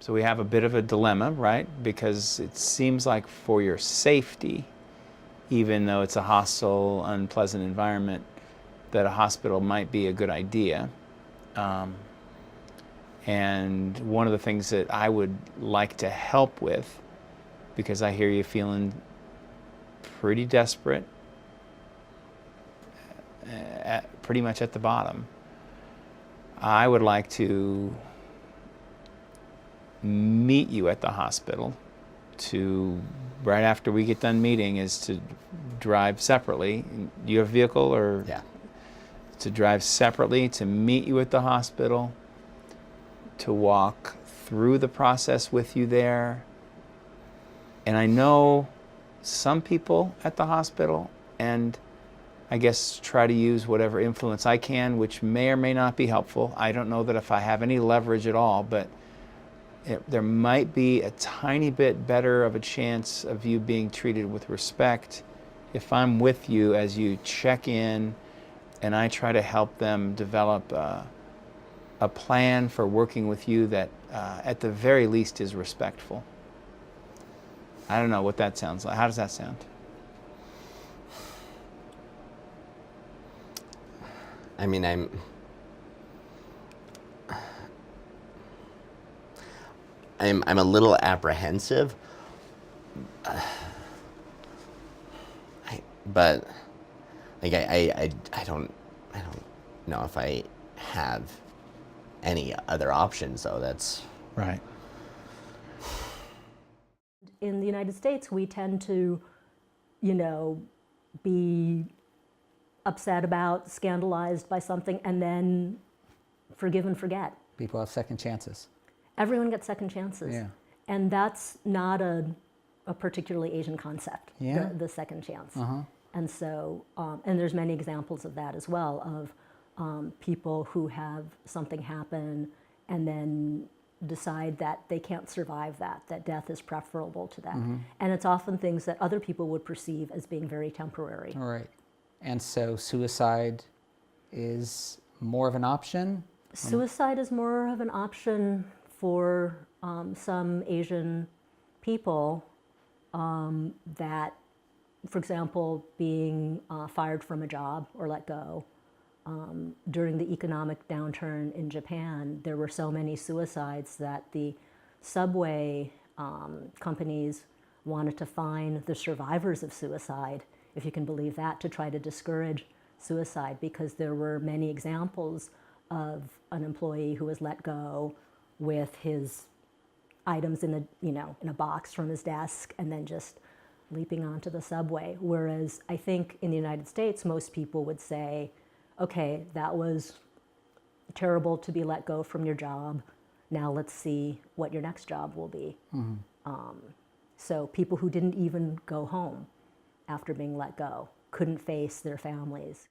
So we have a bit of a dilemma, right? Because it seems like for your safety, even though it's a hostile, unpleasant environment, that a hospital might be a good idea. And one of the things that I would like to help with, because I hear you feeling pretty desperate, pretty much at the bottom, I would like to meet you at the hospital to, right after we get done meeting, is to drive separately. Do you have a vehicle, or? Yeah. To drive separately, to meet you at the hospital, to walk through the process with you there. And I know some people at the hospital, and I guess try to use whatever influence I can, which may or may not be helpful. I don't know that if I have any leverage at all, but there might be a tiny bit better of a chance of you being treated with respect if I'm with you as you check in, and I try to help them develop a plan for working with you that at the very least is respectful. I don't know what that sounds like. How does that sound? I mean, I'm a little apprehensive, but like I don't know if I have any other options. So that's right. In the United States, we tend to, be upset about, scandalized by something, and then forgive and forget. People have second chances. Everyone gets second chances. Yeah. And that's not a particularly Asian concept, Yeah. the second chance. Uh-huh. And so, and there's many examples of that as well, of people who have something happen and then decide that they can't survive that death is preferable to that. Mm-hmm. And it's often things that other people would perceive as being very temporary. All right. And so suicide is more of an option? Suicide is more of an option for some Asian people that, for example, being fired from a job or let go. During the economic downturn in Japan, there were so many suicides that the subway companies wanted to fine the survivors of suicide, if you can believe that, to try to discourage suicide, because there were many examples of an employee who was let go with his items in a box from his desk and then just leaping onto the subway. Whereas I think in the United States, most people would say, okay, that was terrible to be let go from your job. Now let's see what your next job will be. Mm-hmm. So people who didn't even go home after being let go couldn't face their families.